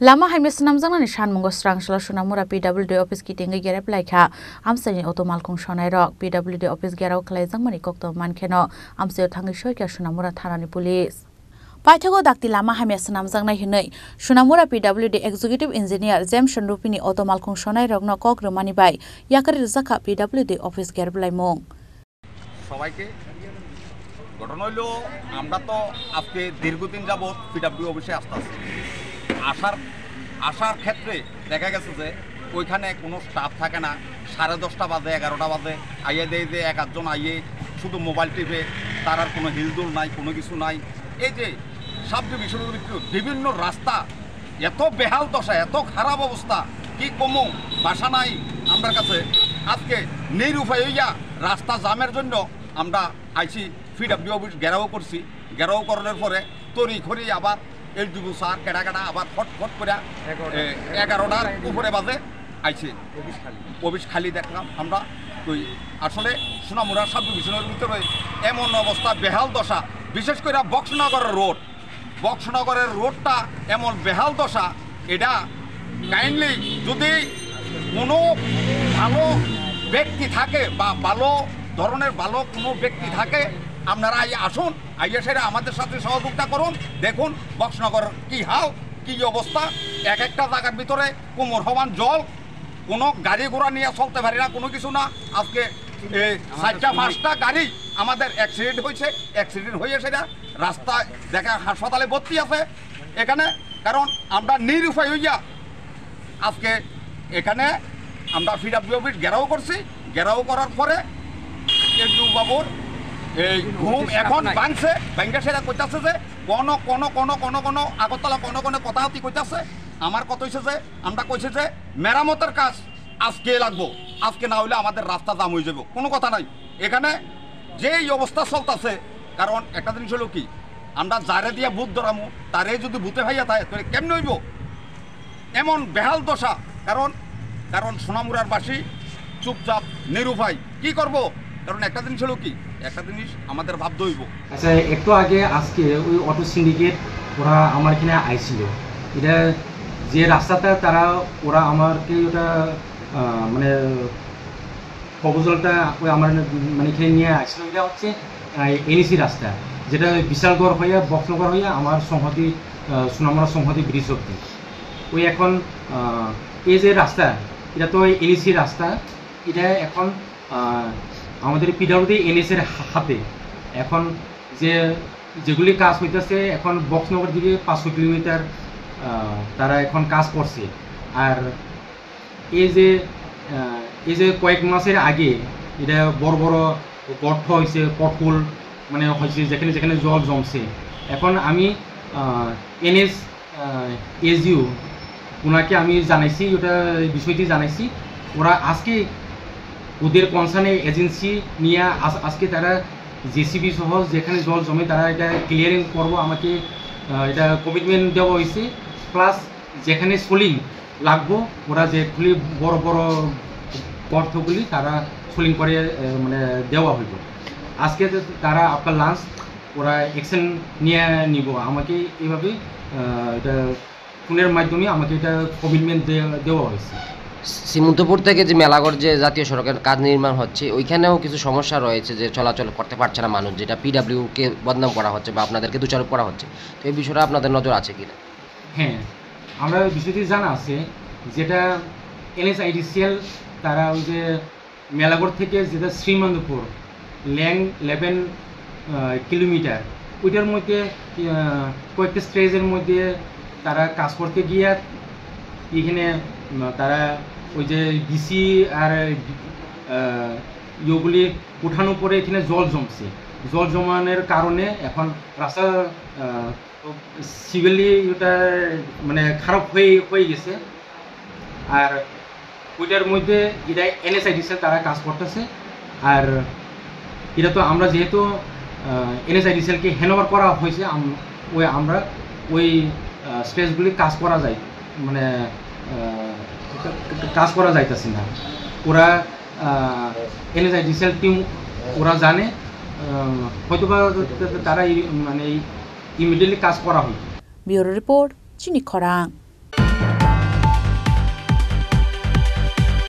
Lama Haimes Namzang Shan Mungo Strang Shalashunamura PWD office kiting a get like Amsani Otomalkung Shonai Rock, PWD office get out Klazang Manikokto Mankeno, Amsel Tangishoka Shunamura Tarani police. Paitago Dakti Lama Haimes Namzang Hinai, Shunamura PWD executive engineer Zem Shandupini Otomalkung Shonai Rock no Kok Romani by Yakari Zaka PWD office get Blamong. ঘটনা হলো আমরা তো আজকে দীর্ঘদিন যাবত PW অফিসে আসতেছি আসার ক্ষেত্রে দেখা গেছে যে ওইখানে কোনো স্টাফ থাকে না 10:30 বাজে 11টা বাজে আইয়ে দেয় যে এক আধজন আইয়ে শুধু মোবাইল টিপে তার আর কোনো হিলদুল নাই কোনো কিছু নাই এই যে সাব ডিভিশনের বিভিন্ন রাস্তা এত বেহাল দশা এত খারাপ অবস্থা কি কমো বাসা নাই আমার কাছে আজকে নিরুপায় হইয়া রাস্তা জামের জন্য আমরা আইছি পিডব্লিউ অফিস ঘেরাও করছি ঘেরাও করার পরে তরি খড়ি আবার এলডিবু স্যার কেডা কেডা আবার ফট করে 11টার উপরে বাজে আইছে অফিস খালি দেখলাম আমরা ওই আসলে সোনামুড়া সাব ডিভিশনের ভিতরে এমন অবস্থা বেহাল দশা বিশেষ করে বক্সনগরের রোডটা এমন বেহাল দশা এটা কাইন্ডলি যদি কোনো ভালো ব্যক্তি থাকে বা ভালো ধরনের ভালো কোনো ব্যক্তি থাকে আপনারা আসুন আইয়া সেটা আমাদের সাথে সহযোগিতা করুন দেখুন বক্সনগর কি হাল কি অবস্থা এক একটা জায়গার ভিতরে কোমর হওয়ান জল কোনো গাড়ি ঘোড়া নিয়ে চলতে পারি না কোনো কিছু না আজকে 4টা-5টা গাড়ি আমাদের অ্যাক্সিডেন্ট হয়ে সেটা রাস্তায় দেখা হাসপাতালে ভর্তি আছে এখানে কারণ আমরা নিরুপায় হইয়া আজকে এখানে আমরা পিডব্লিউ অফিস ঘেরাও করছি ঘেরাও করার পরে এলডিও বাবুর এই ঘুম এখন ভাঙছে ভাঙ্গা সেটা কইতাছে যে কোন আগরতলা কোন কথাহতি কইতাছে আমার কথা হইছে যে আমরা কইছে যে মেরামতের কাজ আজকে লাগবো আজকে না হইলে আমাদের রাস্তা জাম হয়ে যাবে কোনো কথা নাই এখানে যে এই অবস্থা চলতেছে কারণ একটা জিনিস হলো কি আমরা যারে দিয়া ভূত ধরামু তারে যদি ভূতে ভাইয়া থাকে তাহলে কেমন হইব এমন বেহাল দশা কারণ সোনামুড়ার বাসী চুপচাপ নিরুপায় কি করব কারণ একটা জিনিস হলো কি একটা জিনিস আমাদের ভাবতে হইব আচ্ছা একটু আগে আজকে ওই অটো সিন্ডিকেট ওরা আমার এখানে আইছিল এটা যে রাস্তাটা ওরা আমাকে ওটা মানে প্রপোজালটা ওই আমার মানে এখানে নিয়ে আসছিল এটা হচ্ছে এনএসি রাস্তা যেটা বিশালগড় হইয়া বক্সনগর হইয়া আমার সংহতি সোনামুড়া সংহতি ব্রিজ অব্দি ওই এখন এই যে রাস্তা এটা তো এনএসি রাস্তা এটা এখন আমাদের পিডব্লিউডি এনএসের হাতে এখন যেগুলি কাজ হইতেছে এখন বক্সনগর দিকে 500 কিলোমিটার তারা এখন কাজ করছে আর এই যে কয়েক মাসের আগে এটা বড় বড় গর্ত হয়েছে পটকুল মানে হয়েছে যেখানে জল জমছে এখন আমি এনএস এসইউ ওনাকে আমি জানাইছি ওটা বিষয়টি জানাইছি ওরা আজকে ওদের কনসার্নে এজেন্সি নিয়ে আজকে তারা জেসিবি সহ যেখানে জল জমে তারা এটা ক্লিয়ারিং করবো আমাকে এটা কমিটমেন্ট দেওয়া হয়েছে প্লাস যেখানে সোলিং লাগবো ওরা যেগুলি বড় বড় গর্তগুলি তারা সোলিং করে মানে দেওয়া হইব আজকে তারা আপনার লাঞ্চ ওরা অ্যাকশন নিয়ে নিব আমাকে এইভাবে এটা ফোনের মাধ্যমে আমাকে এটা কমিটমেন্ট দেওয়া হয়েছে সীমন্তপুর থেকে যে মেলাগড় যে জাতীয় সড়কের কাজ নির্মাণ হচ্ছে ওইখানেও কিছু সমস্যা রয়েছে যে চলাচল করতে পারছে না মানুষ যেটা পিডব্লিউকে বদনাম করা হচ্ছে বা আপনাদেরকে দোষারোপ করা হচ্ছে তো এই বিষয়টা আপনাদের নজর আছে কিনা হ্যাঁ আমরা বিষয়টি জানা আছে যেটা NSIDCL তারা ওই যে মেলাগড় থেকে যেটা শ্রীমন্তপুর ল্যাং 11 কিলোমিটার ওইটার মধ্যে কয়েকটা স্টেজের মধ্যে তারা কাজ করতে গিয়ে এখানে তারা ওই যে ডিসি আর ইয়েগুলি উঠানোর পরে এখানে জল জমছে জল জমানোর কারণে এখন রাস্তা সিভিলি ওটা মানে খারাপ হয়ে গেছে আর ওইটার মধ্যে এটা NSIDCL তারা কাজ করতেছে আর এটা তো আমরা যেহেতু NSIDCLকে হ্যান্ডওভার করা হয়েছে আমরা ওই স্টেজগুলি কাজ করা যায় মানে কাজ করা যাইতেছে না ওরা NSIDCL টিম ওরা জানে হয়তো তারা মানে ইমিডিয়েটলি কাজ করা হয় ব্যুরো রিপোর্ট চিনি খরাং।